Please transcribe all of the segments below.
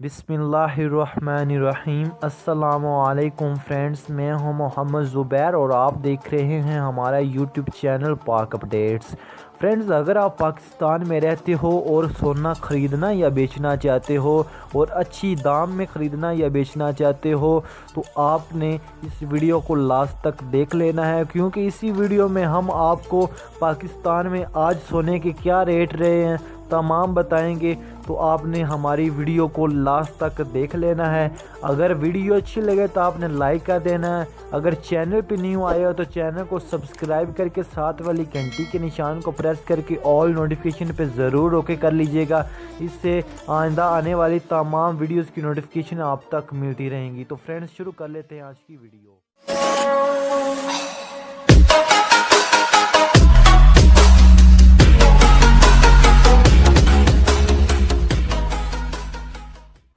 बिस्मिल्लाहिर्रहमानिर्रहीम। अस्सलामुअलैकुम फ्रेंड्स, मैं हूं मोहम्मद ज़ुबैर और आप देख रहे हैं हमारा यूट्यूब चैनल पाक अपडेट्स। फ्रेंड्स, अगर आप पाकिस्तान में रहते हो और सोना ख़रीदना या बेचना चाहते हो और अच्छी दाम में ख़रीदना या बेचना चाहते हो तो आपने इस वीडियो को लास्ट तक देख लेना है, क्योंकि इसी वीडियो में हम आपको पाकिस्तान में आज सोने के क्या रेट रहे हैं तमाम बताएंगे। तो आपने हमारी वीडियो को लास्ट तक देख लेना है। अगर वीडियो अच्छी लगे तो आपने लाइक कर देना है। अगर चैनल पे न्यू आए हो तो चैनल को सब्सक्राइब करके साथ वाली घंटी के निशान को प्रेस करके ऑल नोटिफिकेशन पे ज़रूर ओके कर लीजिएगा। इससे आइंदा आने वाली तमाम वीडियोस की नोटिफिकेशन आप तक मिलती रहेंगी। तो फ्रेंड्स, शुरू कर लेते हैं आज की वीडियो।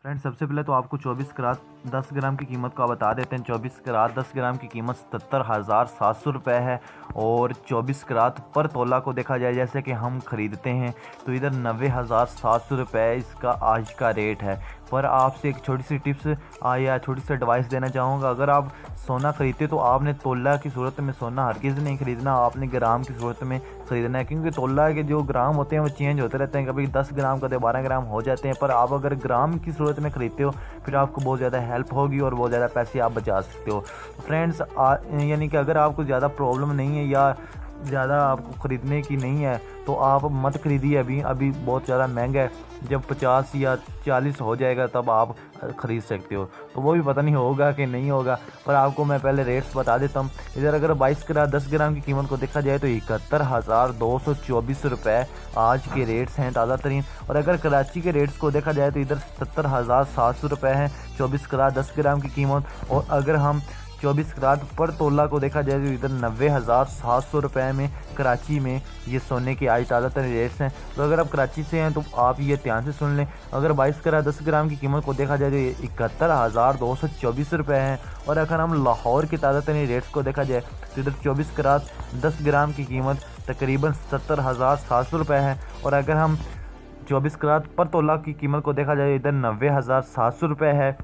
फ्रेंड्स, सबसे पहले तो आपको 24 करात 10 ग्राम की कीमत को बता देते हैं। 24 करात 10 ग्राम की कीमत 77,700 रुपये है और 24 करात पर तोला को देखा जाए जैसे कि हम ख़रीदते हैं तो इधर 90,700 रुपये इसका आज का रेट है। पर आपसे एक छोटी सी टिप्स या छोटी सी एडवाइस देना चाहूँगा। अगर आप सोना ख़रीदते तो आपने तोला की सूरत में सोना हरगिज़ नहीं ख़रीदना, आपने ग्राम की सूरत में ख़रीदना है, क्योंकि तोला के जो ग्राम होते हैं वो चेंज होते रहते हैं। कभी 10 ग्राम कभी 12 ग्राम हो जाते हैं। पर आप अगर ग्राम की सूरत में ख़रीदते हो फिर आपको बहुत ज़्यादा हेल्प होगी और बहुत ज़्यादा पैसे आप बचा सकते हो। फ्रेंड्स, यानी कि अगर आपको ज़्यादा प्रॉब्लम नहीं है या ज़्यादा आपको ख़रीदने की नहीं है तो आप मत ख़रीदिए। अभी बहुत ज़्यादा महंगा है। जब 50 या 40 हो जाएगा तब आप ख़रीद सकते हो, तो वो भी पता नहीं होगा कि नहीं होगा। पर आपको मैं पहले रेट्स बता देता हूँ। इधर अगर 22 करात 10 ग्राम की कीमत को देखा जाए तो 71,224 रुपये आज के रेट्स हैं ताज़ा तरीन। और अगर कराची के रेट्स को देखा जाए तो इधर 70,700 रुपये हैं 24 करात 10 ग्राम की कीमत। और अगर हम 24 करात पर तोला को देखा जाए तो इधर 90,700 रुपये में कराची में ये सोने के आज ताज़ा तरीन रेट्स हैं। तो अगर आप कराची से हैं तो आप ये ध्यान से सुन लें। अगर 22 करात 10 ग्राम की कीमत को देखा जाए तो 71,224 रुपये हैं। और अगर हम लाहौर के ताज़ा तरीन रेट्स को देखा जाए तो इधर 24 करात 10 ग्राम की कीमत तकरीबन 70,700 रुपये है। और अगर हम 24 करात पर तोला की कीमत को देखा जाए इधर 90,700 रुपये है।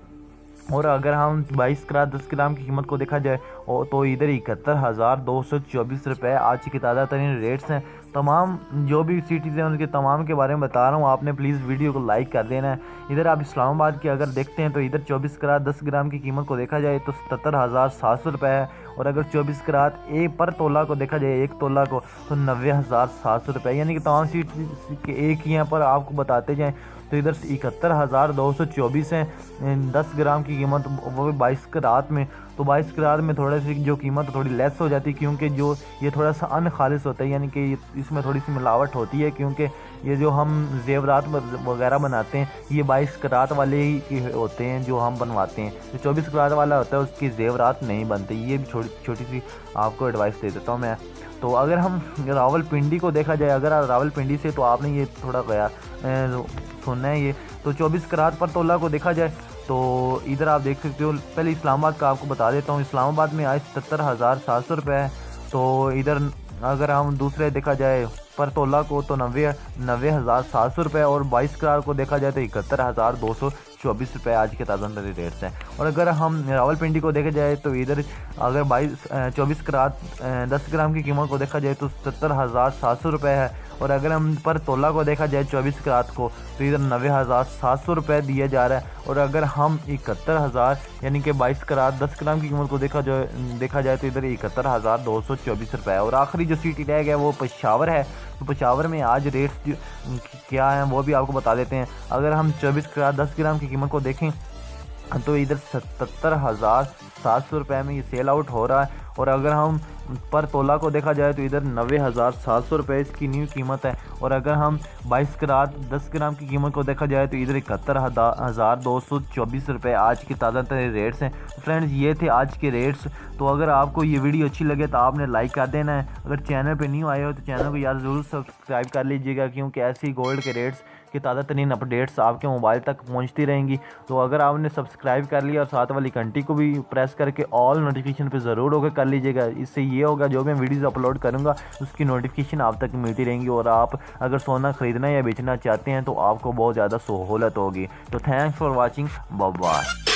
और अगर हम 22 करात 10 ग्राम की कीमत को देखा जाए तो इधर 71,224 रुपये आज की ताज़ा तरीन रेट्स हैं। तमाम जो भी सिटीज़ हैं उनके तमाम के बारे में बता रहा हूँ, आपने प्लीज़ वीडियो को लाइक कर देना है। इधर आप इस्लामाबाद की अगर देखते हैं तो इधर 24 करात 10 ग्राम की कीमत को देखा जाए तो 77,700 रुपये है। और अगर 24 करात पर तोला को देखा जाए एक तोला को तो 90,700 रुपये, यानी कि तमाम सीट के एक ही हैं। पर आपको बताते जाएँ तो इधर 71,224 हैं 10 ग्राम की कीमत, वो भी 22 करात में। तो 22 करात में थोड़ा सी जो कीमत थोड़ी लेस हो जाती है, क्योंकि जो ये थोड़ा सा अनखालिस होता है, यानी कि इसमें थोड़ी सी मिलावट होती है, क्योंकि ये जो हम जेवरात वगैरह बनाते हैं ये 22 करात वाले ही होते हैं जो हम बनवाते हैं। जो 24 करात वाला होता है उसकी जेवरात नहीं बनते। ये भी छोटी सी आपको एडवाइस दे देता हूँ मैं। तो अगर हम रावलपिंडी को देखा जाए, अगर आप रावलपिंडी से तो आपने ये थोड़ा गया सुनना है ये। तो 24 करात पर तोला को देखा जाए तो इधर आप देख सकते हो। पहले इस्लामाबाद का आपको बता देता हूँ। इस्लामाबाद में आज 77,700 रुपये है। तो इधर अगर हम दूसरे देखा जाए पर तोला को तो 90,700 रुपये। और 22 करात को देखा जाए तो 71,224 रुपये आज के ताज़ा तरीन रेट्स हैं। और अगर हम रावलपिंडी को देखा जाए तो इधर अगर 24 करात 10 ग्राम की कीमत को देखा जाए तो 70,700 रुपये है। और अगर हम पर तोला को देखा जाए 24 करात को तो इधर 90,700 रुपये दिया जा रहा है। और अगर हम 71,000 यानी कि 22 करात 10 ग्राम की कीमत को देखा जाए तो इधर 71,224 रुपये है। और आखिरी जो सिटी रह गया वो पेशावर है। तो पेशावर में आज रेट्स क्या हैं वो भी आपको बता देते हैं। अगर हम 24 करात 10 ग्राम की कीमत को देखें तो इधर 77,700 रुपये में ये सेल आउट हो रहा है। और अगर हम पर तोला को देखा जाए तो इधर 90,700 रुपये इसकी न्यू कीमत है। और अगर हम 22 करात 10 ग्राम की कीमत को देखा जाए तो इधर 71,224 रुपये आज की ताज़ा तरीन रेट्स हैं। फ्रेंड्स, ये थे आज के रेट्स। तो अगर आपको ये वीडियो अच्छी लगे तो आपने लाइक कर देना है। अगर चैनल पे न्यू आए हो तो चैनल को यार ज़रूर सब्सक्राइब कर लीजिएगा, क्योंकि ऐसे ही गोल्ड के रेट्स की ताज़ा तरीन अपडेट्स आपके मोबाइल तक पहुँचती रहेंगी। तो अगर आपने सब्सक्राइब कर लिया और साथ वाली घंटी को भी प्रेस करके ऑल नोटिफिकेशन पे ज़रूर होकर कर लीजिएगा। इससे ये होगा जो मैं वीडियोज़ अपलोड करूँगा उसकी नोटिफिकेशन आप तक मिलती रहेंगी, और आप अगर सोना ख़रीदना या बेचना चाहते हैं तो आपको बहुत ज़्यादा सहूलत होगी। तो thanks for watching, bye bye.